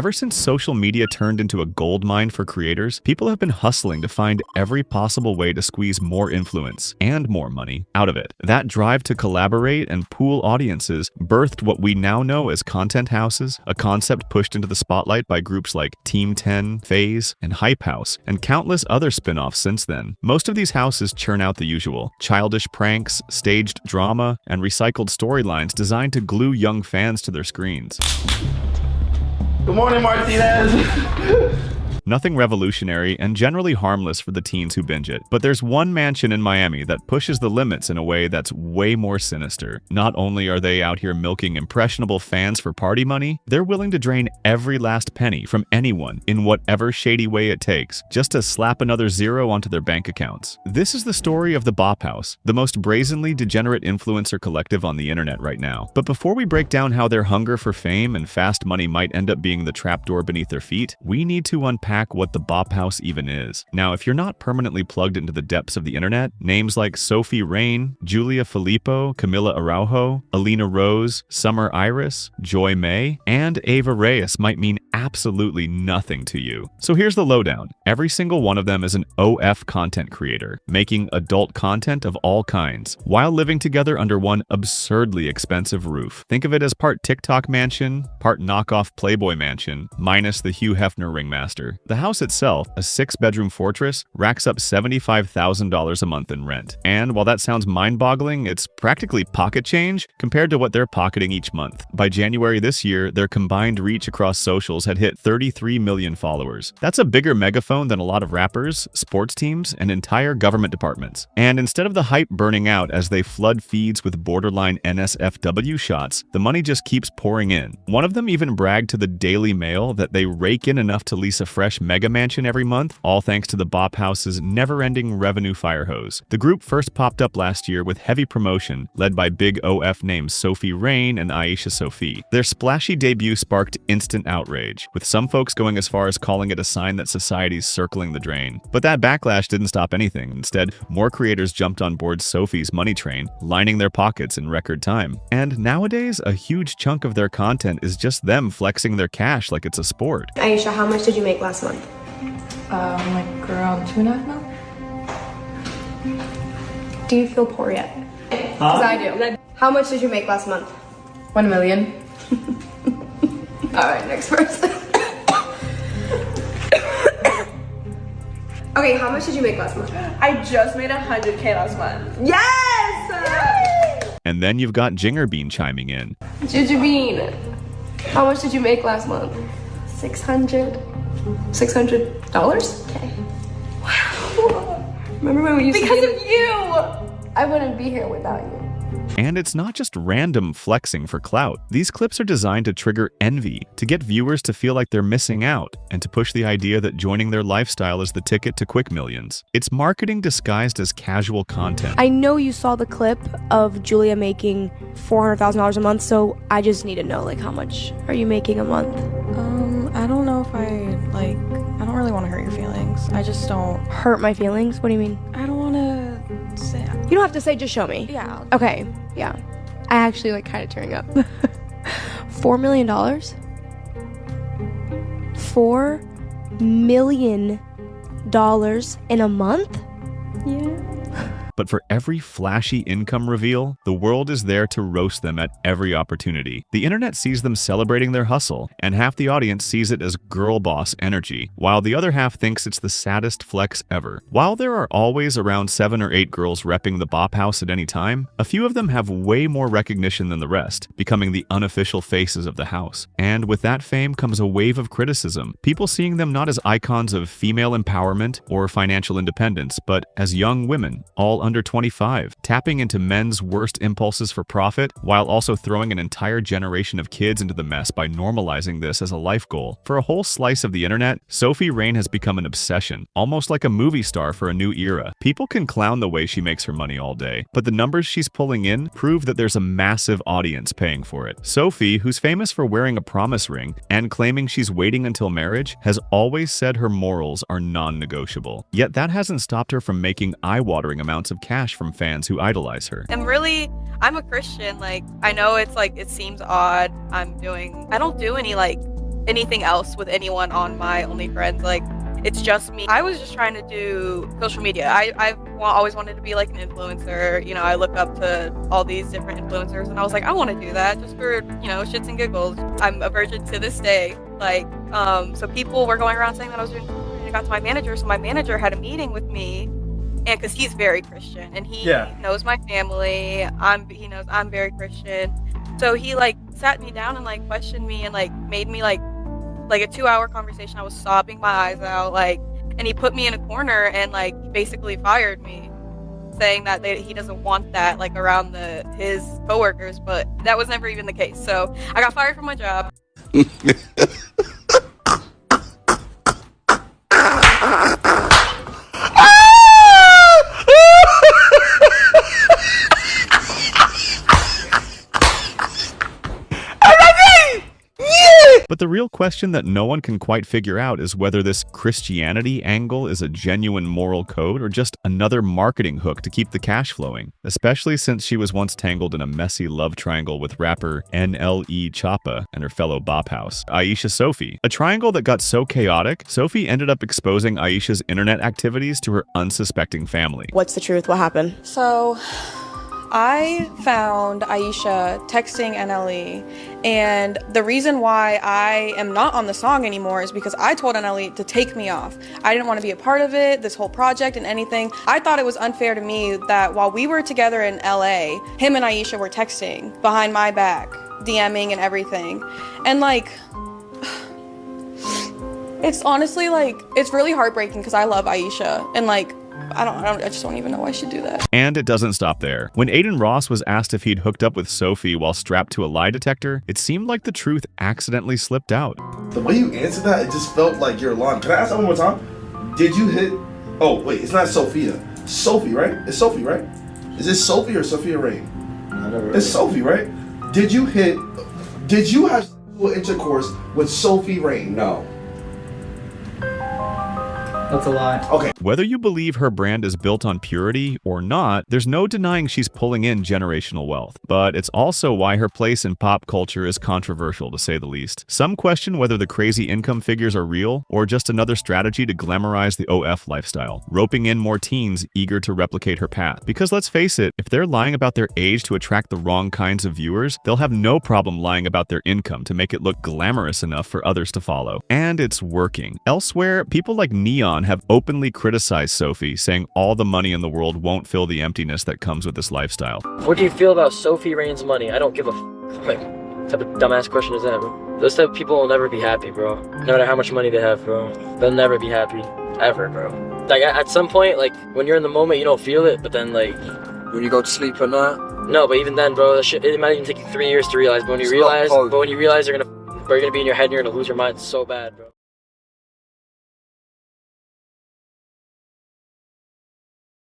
Ever since social media turned into a goldmine for creators, people have been hustling to find every possible way to squeeze more influence and more money out of it. That drive to collaborate and pool audiences birthed what we now know as content houses, a concept pushed into the spotlight by groups like Team 10, FaZe, and Hype House, and countless other spin-offs since then. Most of these houses churn out the usual: childish pranks, staged drama, and recycled storylines designed to glue young fans to their screens. Good morning, Martinez. Nothing revolutionary and generally harmless for the teens who binge it. But there's one mansion in Miami that pushes the limits in a way that's way more sinister. Not only are they out here milking impressionable fans for party money, they're willing to drain every last penny from anyone in whatever shady way it takes, just to slap another zero onto their bank accounts. This is the story of the Bop House, the most brazenly degenerate influencer collective on the internet right now. But before we break down how their hunger for fame and fast money might end up being the trapdoor beneath their feet, we need to unpack what the Bop House even is. Now, if you're not permanently plugged into the depths of the internet, names like Sophie Rain, Julia Filippo, Camila Araujo, Alina Rose, Summer Iris, Joy May, and Ava Reyes might mean absolutely nothing to you. So here's the lowdown. Every single one of them is an OF content creator, making adult content of all kinds, while living together under one absurdly expensive roof. Think of it as part TikTok mansion, part knockoff Playboy mansion, minus the Hugh Hefner ringmaster. The house itself, a 6-bedroom fortress, racks up $75,000 a month in rent. And while that sounds mind-boggling, it's practically pocket change compared to what they're pocketing each month. By January this year, their combined reach across socials had hit 33 million followers. That's a bigger megaphone than a lot of rappers, sports teams, and entire government departments. And instead of the hype burning out as they flood feeds with borderline NSFW shots, the money just keeps pouring in. One of them even bragged to the Daily Mail that they rake in enough to lease a fresh mega mansion every month, all thanks to the Bop House's never-ending revenue fire hose. The group first popped up last year with heavy promotion, led by big OF names Sophie Rain and Aisha Sophie. Their splashy debut sparked instant outrage, with some folks going as far as calling it a sign that society's circling the drain. But that backlash didn't stop anything. Instead, more creators jumped on board Sophie's money train, lining their pockets in record time. And nowadays, a huge chunk of their content is just them flexing their cash like it's a sport. Aisha, how much did you make last month? Like around 2.5 mil. Do you feel poor yet? Because I do. How much did you make last month? 1 million. Alright, next person. Okay, how much did you make last month? I just made 100K last month. Yes! Yay! And then you've got Gingerbean chiming in. Ginger Bean, how much did you make last month? 600. $600? Okay. Wow. Remember when we used to Because of you! I wouldn't be here without you. And it's not just random flexing for clout. These clips are designed to trigger envy, to get viewers to feel like they're missing out, and to push the idea that joining their lifestyle is the ticket to quick millions. It's marketing disguised as casual content. I know you saw the clip of Julia making $400,000 a month, so I just need to know, like, how much are you making a month? I don't know if I don't really want to hurt your feelings. I just don't. Hurt my feelings? What do you mean? I don't want to say. You don't have to say, just show me. Yeah. Okay, yeah. I actually like kind of tearing up. $4 million? $4 million in a month? Yeah. But for every flashy income reveal, the world is there to roast them at every opportunity. The internet sees them celebrating their hustle, and half the audience sees it as girl boss energy, while the other half thinks it's the saddest flex ever. While there are always around 7 or 8 girls repping the Bop House at any time, a few of them have way more recognition than the rest, becoming the unofficial faces of the house. And with that fame comes a wave of criticism, people seeing them not as icons of female empowerment or financial independence, but as young women, all under 25, tapping into men's worst impulses for profit, while also throwing an entire generation of kids into the mess by normalizing this as a life goal. For a whole slice of the internet, Sophie Rain has become an obsession, almost like a movie star for a new era. People can clown the way she makes her money all day, but the numbers she's pulling in prove that there's a massive audience paying for it. Sophie, who's famous for wearing a promise ring and claiming she's waiting until marriage, has always said her morals are non-negotiable. Yet that hasn't stopped her from making eye-watering amounts of cash from fans who idolize her. I'm a Christian. Like, I know it's like, it seems odd. I don't do any like anything else with anyone on my OnlyFans. Like, it's just me. I was just trying to do social media. I've always wanted to be like an influencer. You know, I look up to all these different influencers, and I was like, I want to do that just for, you know, shits and giggles. I'm a virgin to this day. Like, so people were going around saying that I was doing, and I got to my manager. So my manager had a meeting with me, and because he's very Christian, and he knows my family. He knows I'm very Christian. So he like sat me down and like questioned me and like made me like a 2-hour conversation. I was sobbing my eyes out, like, and he put me in a corner and like basically fired me, saying that he doesn't want that like around his coworkers, but that was never even the case. So I got fired from my job. But the real question that no one can quite figure out is whether this Christianity angle is a genuine moral code or just another marketing hook to keep the cash flowing, especially since she was once tangled in a messy love triangle with rapper NLE Choppa and her fellow bop house, Aisha Sophie. A triangle that got so chaotic, Sophie ended up exposing Aisha's internet activities to her unsuspecting family. What's the truth? What happened? So I found Aisha texting NLE, and the reason why I am not on the song anymore is because I told NLE to take me off. I didn't want to be a part of it, this whole project and anything. I thought it was unfair to me that while we were together in LA, him and Aisha were texting behind my back, DMing and everything. And like, it's honestly like, it's really heartbreaking because I love Aisha, and like, I just don't even know why I should do that. And it doesn't stop there. When Aiden Ross was asked if he'd hooked up with Sophie while strapped to a lie detector, it seemed like the truth accidentally slipped out. The way you answered that, it just felt like you're lying. Can I ask that one more time? Did you hit... Oh, wait, it's not Sophia. Sophie, right? It's Sophie, right? Is it Sophie or Sophia Rain? It's Sophie, right? Did you have sexual intercourse with Sophie Rain? No. That's a lie. Okay. Whether you believe her brand is built on purity or not, there's no denying she's pulling in generational wealth. But it's also why her place in pop culture is controversial, to say the least. Some question whether the crazy income figures are real or just another strategy to glamorize the OF lifestyle, roping in more teens eager to replicate her path. Because let's face it, if they're lying about their age to attract the wrong kinds of viewers, they'll have no problem lying about their income to make it look glamorous enough for others to follow. And it's working. Elsewhere, people like Neon have openly criticized Sophie, saying all the money in the world won't fill the emptiness that comes with this lifestyle. What do you feel about Sophie Rain's money? I don't give a like, what type of dumbass question is that, bro? Those type of people will never be happy, bro. No matter how much money they have, bro. They'll never be happy. Ever, bro. Like, at some point, like, when you're in the moment, you don't feel it, but then, like... When you go to sleep at night? No, but even then, bro, it might even take you 3 years to realize, but when you realize, you're gonna be in your head and you're gonna lose your mind so bad, bro.